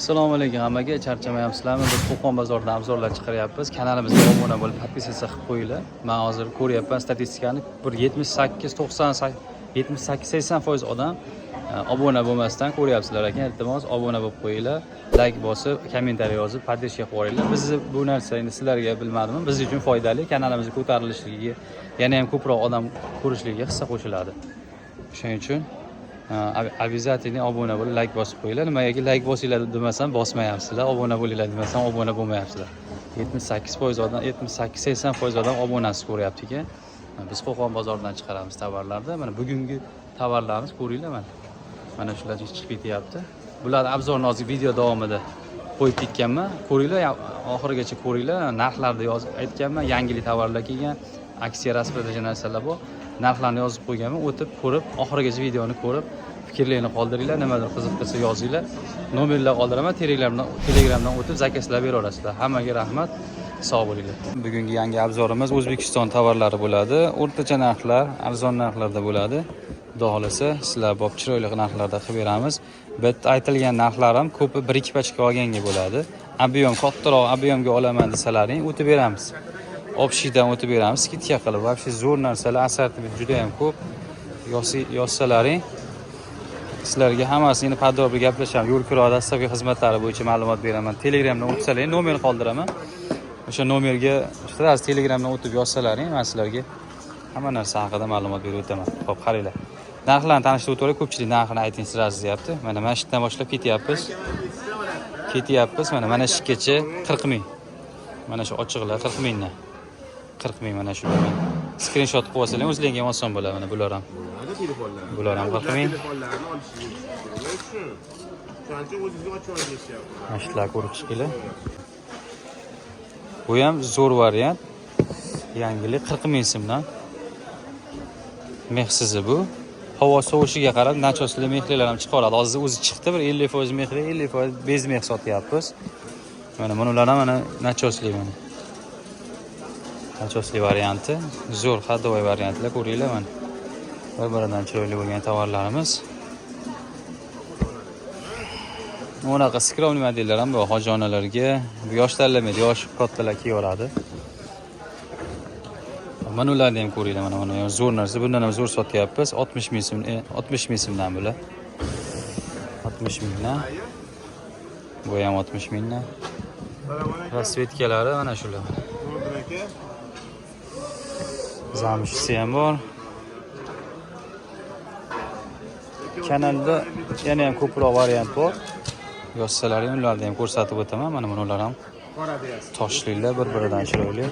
Assalomu alaykum hammaga, charchamayapsizlarmi? Biz Qo'qon bozoridan obzorlar chiqaryapmiz. Kanalimizga obuna bo'lib, podpisatsiya qilib qo'yinglar. Men hozir ko'ryapman statistikani. Bir 78-80% odam obuna bo'lmasdan ko'ryapsizlar ekan. Iltimos obuna bo'lib qo'yinglar, like bosib, kommentariy yozib, podpishka qilib qo'yinglar. Biz bu narsa endi sizlarga bilmadim, biz uchun foydali, kanalimiz ko'tarilishiga, yana ham ko'proq odam ko'rishligiga hissa qo'shiladi. Shuning uchun обязательно obuna bo'lib, like bosib qo'yinglar. Nimaga like bosinglar demasam, bosmayapsizlar. Obuna bo'linglar demasam, obuna bo'lmayapsizlar. 78% odam, 78-80% odam obunasiz ko'ryapti ekan. Biz Qo'qon bozoridan chiqaramiz tovarlarni. Mana bugungi tovarlarimiz ko'ringlar mana. Mana shular chiqib ketyapti. Bular obzorni hozir video davomida qo'yib ketganman. Ko'ringlar, oxirigacha ko'ringlar. Narxlarni yozib aytganman. Yangilik tovarlar kelgan, aksiya raspradaja narsalar bor. Narxlarni yozib qo'yganman. O'tib ko'rib, oxirigacha videoni ko'rib, fikrlarni qoldiringlar, nimadir qiziq qilsa yozinglar. Nomerlar qoldiraman, Telegramdan o'tib zakazlab bera olasizlar. Hammaga rahmat. Sog' bo'linglar. Bugungi yangi obzorimiz O'zbekiston tovarlari bo'ladi. O'rtacha narxlar, arzon narxlarda bo'ladi. Xudo xolasa, sizlar bo'p chiroyli narxlarda qilib beramiz. Bitta aytilgan narxlar ham ko'pi 1-2 pachka olganga bo'ladi. Ob'yom kattaroq ob'yomga olaman desalaring, o'tib beramiz. Общийdan o'tib beramiz, skidka qilib. Вообще zo'r narsalar, assortiment juda ham ko'p. Yozsalaring, sizlarga hammasini podrobli gaplashamiz. Yo'l kira dastavka xizmatlari bo'yicha ma'lumot beraman. Telegramdan o'tsalaring, nomer qoldiraman. O'sha nomerga shular Telegramdan o'tib yozsalaring, men sizlarga hamma narsa haqida ma'lumot berib o'taman. Xo'p, qaranglar. Narxlarni tanishtirib o'taylik. Ko'pchilik narxini ayting sizlar deyapti. Mana shu yerdan boshlab ketyapmiz. Mana shungacha 40 ming. Mana shu ochiqlar 40 mingdan. 40 ming mana shular. Screenshot qilib olsalaring, o'zlaringizga ham oson bo'ladi. Mana bular ham. Bular ham 40 ming. Mashlar ko'rib chiqinglar. Bu ham zo'r variant. Yangilik 40 ming so'mdan. Mehsizi bu. Havo sovishiga qarab nachosli mehlar ham chiqaradi. Hozir o'zi chiqdi, bir 50% mehr, 50% bez meh sotyapmiz. Mana bular ham mana nachosli mana. Nachosli varianti, zo'r xadovoy variantlar ko'ringlar mana. Bir-biridan chiroyli bo'lgan tovarlarimiz. Unaqa skrovniy modellar ham bor, hojonalarga, yosh tanlamaydi, yosh kattalar kiyaveradi. Mana ularni ham ko'ringlar, mana zo'r narsa. Bundan ham zo'r sotyapmiz. 60 ming so'm, 60 ming so'mdan bular. 60 mingdan. Bu ham 60 mingdan. Rasvetkalari mana shular. Zamshisi ham bor. Kanalda yana ham ko'proq variant bor. Yozsalaring, ularni ham ko'rsatib o'taman. Mana bular ham toshlilar, bir-biridan chiroyli.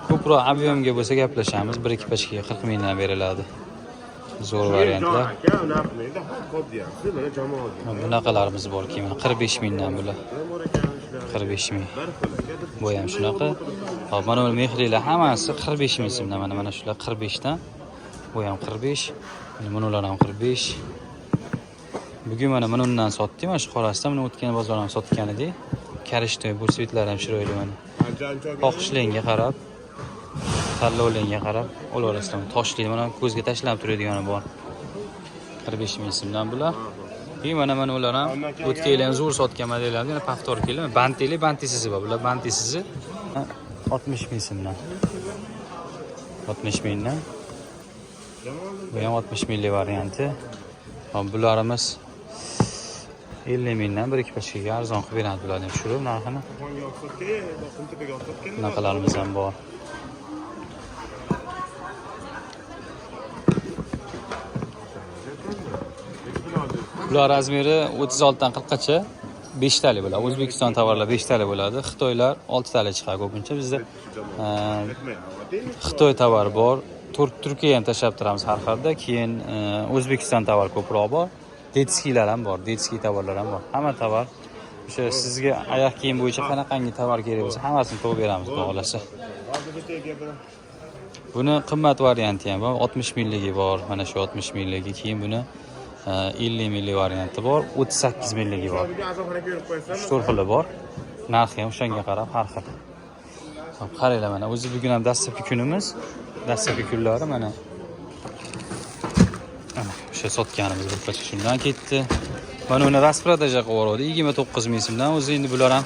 Ko'proq ob'yomga bo'lsa gaplashamiz. 1-2 pachkaga 40 mingdan beriladi. Zo'r variantlar. Bunaqalarimiz bor keyin 45 mingdan bular. 45 ming. Bu ham shunaqa. Hop, mana bu mehrlar hammasi 45 ming so'mdan. Mana shular 45 dan. Bu ham 45. Mana ular ham 45. Bugun mana bundan sotdim, mana shu qorasidan buni o'tgan bozordan sotgan edik. Karishtoy bu svitlar ham chiroyli mana. Xohishlaringga qarab, tanlovlaringga qarab olaverasizlar. Toshli mana ko'zga tashlanib turadigani bor. 45 ming so'mdan bular. Keyin mana ular ham o'tganlar ham zo'r sotgan modellar, yana paftor keladi. Bantisizi bor. Bular bantisizi 60 ming so'mdan. 60 mingdan. Bu ham 60 minglik varianti. Hop, bularimiz 50 mingdan 1-2 pachkaga arzon qilib beradi bularni ham tushirib narxini. Bunaqalarimiz ham bor. Bular razmeri 36 dan 40 gacha 5 tali bo'ladi. O'zbekiston tovarlar 5 tali bo'ladi. Xitoylar 6 tali chiqadi ko'pincha. Bizda Xitoy tovar bor. Turkiya ham tashab turamiz har xilda. Keyin O'zbekiston tovar ko'proq bor. Detskilar ham bor, detskiy tovarlar ham bor. Hamma tovar o'sha sizga oyoq kiyim bo'yicha qanaqangi tovar kerak bo'lsa, hammasini to'g'ri beramiz, xudo xolasa. Buni qimmat varianti ham bor, 60 mingligi bor. Mana shu 60 mingligi, keyin buni 50 minglik varianti bor, 38 mingligi bor. 4 xili bor. Narxi ham o'shanga qarab har xil. Hop, qaranglar mana, o'zi bugun ham dastlabki kunimiz. Dastlabki kunlari mana o'sha sotganimiz bir pachka shundan ketdi. Mana uni rasprodaja qilib yubordi 29 ming so'mdan. O'zi endi bular ham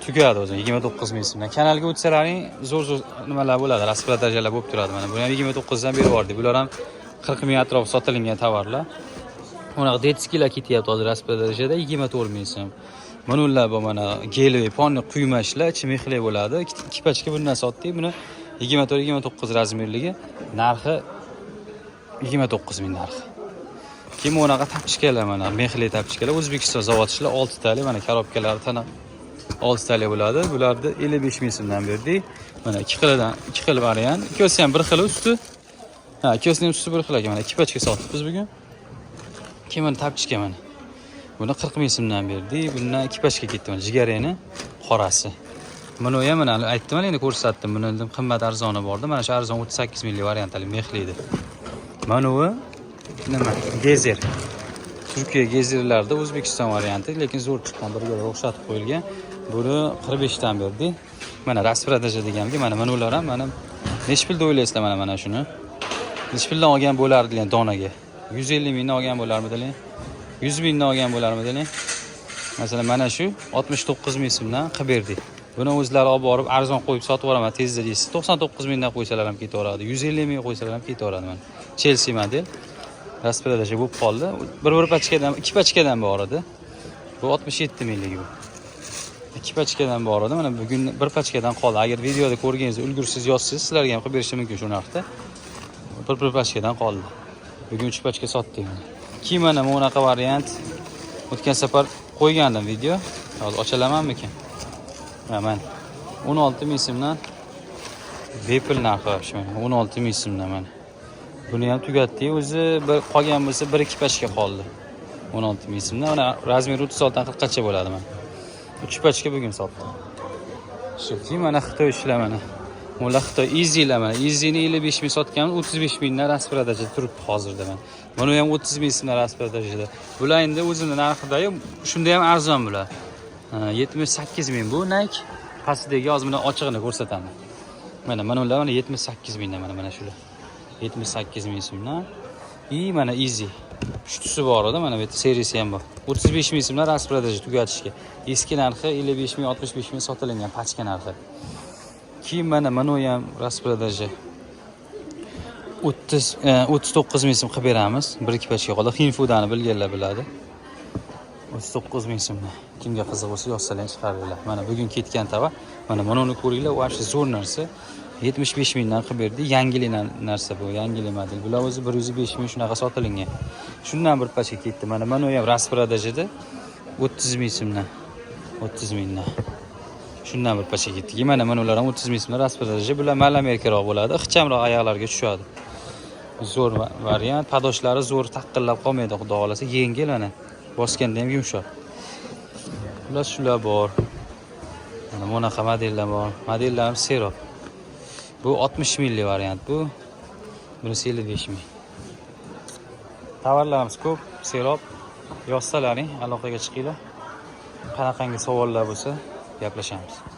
tugadi o'zi 29 ming so'mdan. Kanalga o'tsalaring zo'r nimalar bo'ladi, rasprodajalar bo'lib turadi mana. Buni ham 29 dan berib yubordik. Bular ham 40 ming atrofi sotilgan tovarlar. Unaqa detskilar ketyapti hozir raspadajada 24 ming so'm. Mana ular bu mana gelvi ponni quyma ishlar, ichi mexli bo'ladi. Ikki pachka bundan sotdik. Buni 24-29 razmerligi narxi 29 ming narxi. Keyin unaqa tapchikalar mana mexli tapchikalar O'zbekiston zavodchilar 6 tali mana korobkalari tana 6 tali bo'ladi. Bularni 55 ming so'mdan berdik. Mana ikki xil variant. Ikkosi ham bir xil usti. Ha, ikkosining ham usti bir xil ekan. Mana ikki pachka sotdik biz bugun. Keyin mana tapchika mana. Buni 40 ming so'mdan berdik. Bundan ikki pachka ketdi mana jigareni qorasi. Buni ham mana aytdim endi ko'rsatdim. Buni qimmat arzoni bordi. Mana shu arzon 38 minglik variantali mexli edi. Mana bu nima? Gezer. Turkiya gezerlarda O'zbekiston varianti, lekin zo'r chiqqan, birga ruxsatib qo'yilgan. Buni 45 dan berdik. Mana rasprodaja deganki, mana ular ham mana nechi pulda o'ylaysizlar mana shuni? Nechi puldan olgan bo'lardilar donaga? 150 mingdan olgan bo'larmidilar? 100 mingdan olgan bo'larmidilar? Masalan, mana shu 69 ming so'mdan qilib berdik. Buni o'zlari olib borib arzon qo'yib sotib yuboraman tezda deysiz. 99 mingdan qo'ysalar ham ketaveradi. 150 ming qo'ysalar ham ketaveradi mana. Chelsea model. Rasprodaja bo'lib qoldi. Bir pachkadan, ikki pachkadan bor edi. Bu 67 minglik bu. Ikki pachkadan bor edi. Mana bugun bir pachkadan qoldi. Agar videoda ko'rganingizda ulgursiz yozsangiz, sizlarga ham qilib berishim mumkin shu narxda. Bir pachkadan qoldi. Bugun 3 pachka sotdik. Keyin mana bunaqa variant. O'tgan safar qo'ygandim video. Hozir ochalamanmikin? Mana 16 ming so'mdan bepul narxi mana 16 ming so'mdan mana. Buni ham tugatdik. O'zi bir qolgan bo'lsa 1-2 pachka qoldi. 16 ming so'mdan. Mana razmer 36 dan 40 gacha bo'ladi mana. 3 pachka bugun sotdim. Shu keyin mana Xitoy ishlar mana. Mo'la Xitoy Easy'lar mana. Easy'ni 55 ming sotganmiz, 35 mingdan rasprodaja turibdi hozirda mana. Buni ham 30 ming so'mdan rasprodajada. Bular endi o'zini narxida-yu, shunda ham arzon bular. 78 ming bu Nike. Pastdagi hozir buni ochig'ini ko'rsataman. Mana ular mana 78 mingdan mana shular. 78 ming so'mdan. Mana Easy. Shutusi bor edi, mana bu yerda seriyasi ham bor. 35 ming so'mdan rasprodaja tugatishga. Eski narxi 55 ming, 65 ming sotilgan pachka narxi. Keyin mana u ham rasprodaja 39 ming so'm qilib beramiz. 1-2 pachka qoldi. Xinfudani bilganlar biladi. 39 ming so'mdan. Kimga qiziq bo'lsa yozsalar chiqaringlar. Mana bugun ketgan tovar. Mana uni ko'ringlar, u ashi zo'r narsa. 75 mingdan qilib berdi. Yangilik narsa bu, yangilik model. Bular o'zi 105 ming shunaqa sotilgan. Shundan bir pachka ketdi. Mana u ham rasprodajada 30 ming so'mdan. 30 mingdan. Shundan bir pachka ketdi. Mana ular ham 30 ming so'mdan rasprodaja. Bular malamerkaroq bo'ladi, ixchamroq oyoqlarga tushadi. Zo'r variant, padoshlari zo'r taqqillab qolmaydi, xudo xolasa, yengil ana. Bosganda ham yumshoq. Bular shular bor. Mana bunaqa modellar bor. Modellar ham serob. Bu 60 minglik variant bu. Bunisi 55 ming. Tovarlarimiz ko'p, serob. Yozsalaring, aloqaga chiqinglar. Qanaqangi savollar bo'lsa, gaplashamiz.